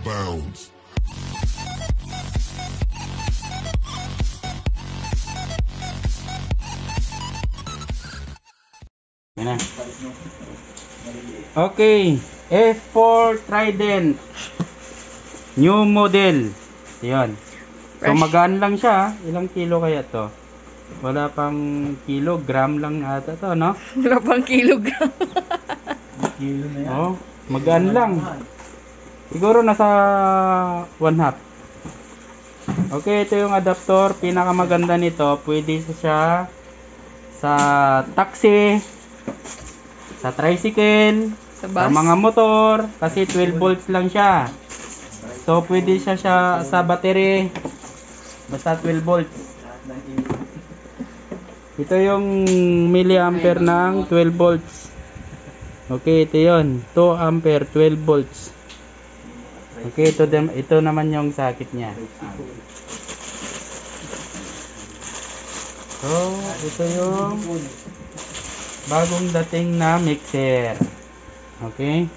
bounds. Yan na. Okay, F4 Trident. New model. Yan. So magaan lang siya. Ilang kilo kaya to? Wala pang kilogram lang ata to, no? Wala pang kilogram. Kilo na yan. Oh, magaan lang. Siguro nasa 1/2. Okay, ito yung adapter. Pinakamaganda nito, pwede siya sa taxi, sa tricycle, Sa sa bus. mga motor, kasi 12 volts lang siya. So, pwede siya sa battery, basta 12 volts. Ito yung milliampere ng 12 volts. Okay, ito yun. 2 ampere, 12 volts. Okay, ito naman yung sakit niya. So, ito yung bagong dating na mixer. Okay?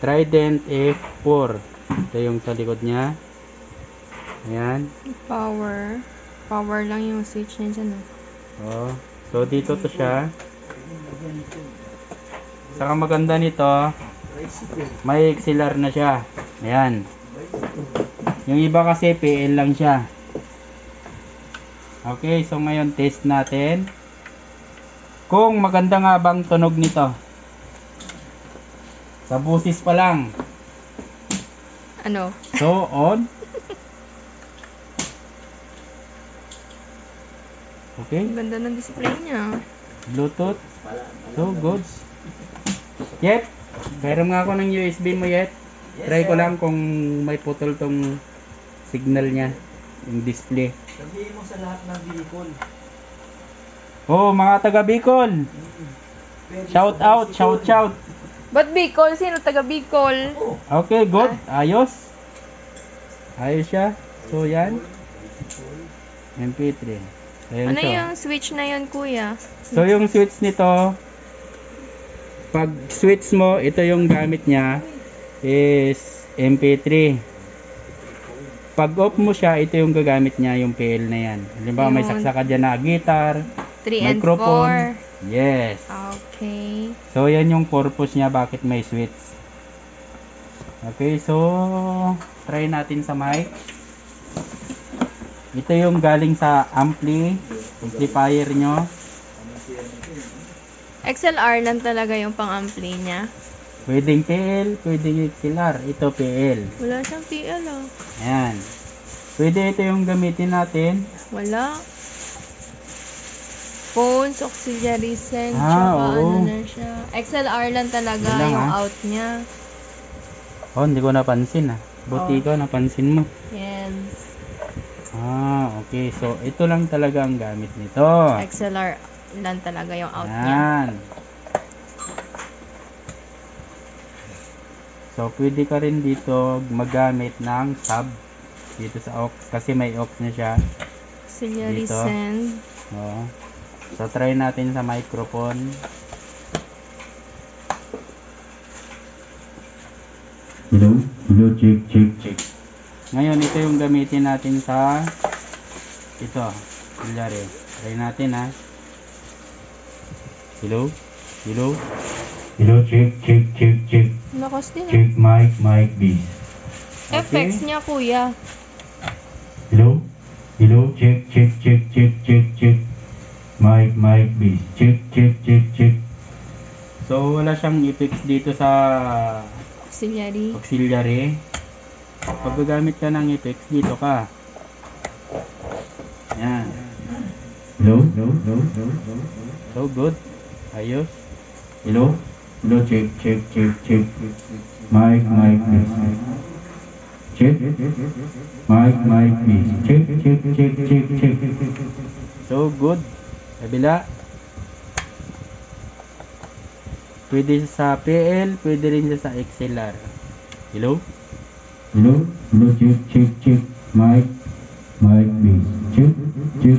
Trident F4. Ito yung sa likod niya. Ayan. Power. Power lang yung switch niya dyan. Oh. So, dito to siya. Saka maganda nito, may XLR na siya. Ayan. Yung iba kasi PL lang siya. Okay, so ngayon test natin kung maganda nga bang tunog nito. Sa busis pa lang. Ano? So, on. Okay. Ang ganda ng display niya. Bluetooth. So, good. Yet, meron nga ako ng USB mo yet. Try ko lang kung may putol tong signal niya. Yung display. Sabihin mo sa lahat ng Bicol. Oh, mga taga Bicol. Shout out, shout out. Ba't Bicol? Sino taga Bicol? Okay, good. Ayos. Ayos siya. So, yan. MP3. Ayan Ano siya. yung switch na yun, kuya? So, yung switch nito, pag switch mo, ito yung gamit niya is MP3. Pag off mo siya, ito yung gagamit niya, yung PL na yan. Halimbawa, may Yun. saksakan dyan na guitar, 3 and microphone. 4. Yes. Okay. So, yan yung purpose niya, bakit may switch. Okay, so, try natin sa mic. Ito yung galing sa amplifier nyo. XLR lang talaga yung pang-ampli niya. Pwedeng PL, pwedeng XLR. Ito PL. Wala siyang PL, oh. Ayan. Pwede ito yung gamitin natin. Wala. Phones, auxiliary send, Ah, tsaka oo. ano na siya. XLR lang talaga Yun lang, yung ah. out niya. Oh, hindi ko napansin ah. Buti Oh. ikaw, napansin mo. Yan. Ah, okay. So, ito lang talaga ang gamit nito. XLR lang talaga yung out niya. Ayan. So, pwede ka rin dito magamit ng sub dito sa aux kasi may aux na siya. Auxiliary Dito. send. Oh. So, try natin sa microphone. Hello? Hello, check, check, check. Ngayon, ito yung gamitin natin sa ito. Kunyari, try natin ha. Hello? Hello? Hello, check, check, check, check. Lakas din, ah. Check mic, mic, bass. Effects niya, kuya. Hello? Hello, check, check, check, check, check, check. Mic, mic, bass. Check, check, check, check. So, wala siyang effects dito sa Auxiliary. auxiliary. Pag gagamit ka ng effects, dito ka. Yan. Hello? Hello? Hello? Hello? Hello? So, good. Ayos. Hello? Hello, check, check, check, check. Mic, mic, bass. Check. Mic, mic, bass. Check, check, check, check, check. So, good. Kabila. Pwede sa PL, pwede rin siya sa XLR. Hello? Hello? Hello, check, check, check. Mic, mic, bass. Check, check.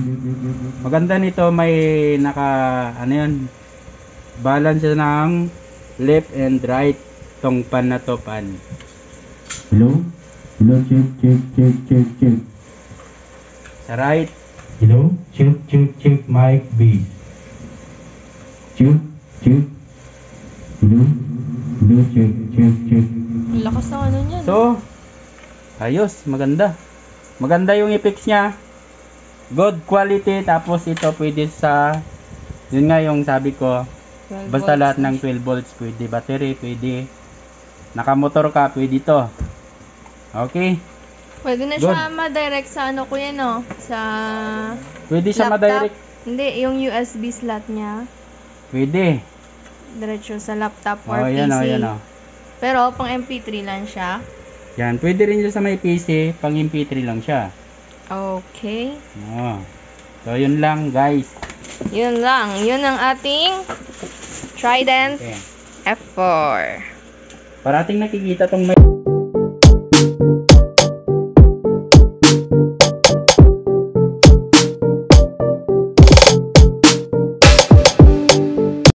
Maganda nito, may ano yun, balance siya ng left and right tong pan na to pan. Hello? Hello, check, check, check, check, check. Sa right. Hello? Check, check, check, mic, bass. Check, check. Hello? Hello, check, check, check. Ang lakas ng ano niya. So, ayos, maganda. Maganda yung effects niya. Good quality, tapos ito pwede sa, yun nga yung sabi ko, 12 basta volts lahat na ng 12 volts, pwede battery, pwede nakamotor ka, pwede to. Okay? Pwede na siya ma-direct sa ano ko yan, no? Sa Pwede siya laptop. ma-direct. Hindi, yung USB slot niya. Pwede. Diretso sa laptop Oh, or PC. yan o, yan o. Pero pang MP3 lang siya. Yan, pwede rin siya sa may PC, pang MP3 lang siya. Okay. Oh. So, yun lang guys. Yun lang. Yun ang ating Trident Okay. F4. Parating nakikita tong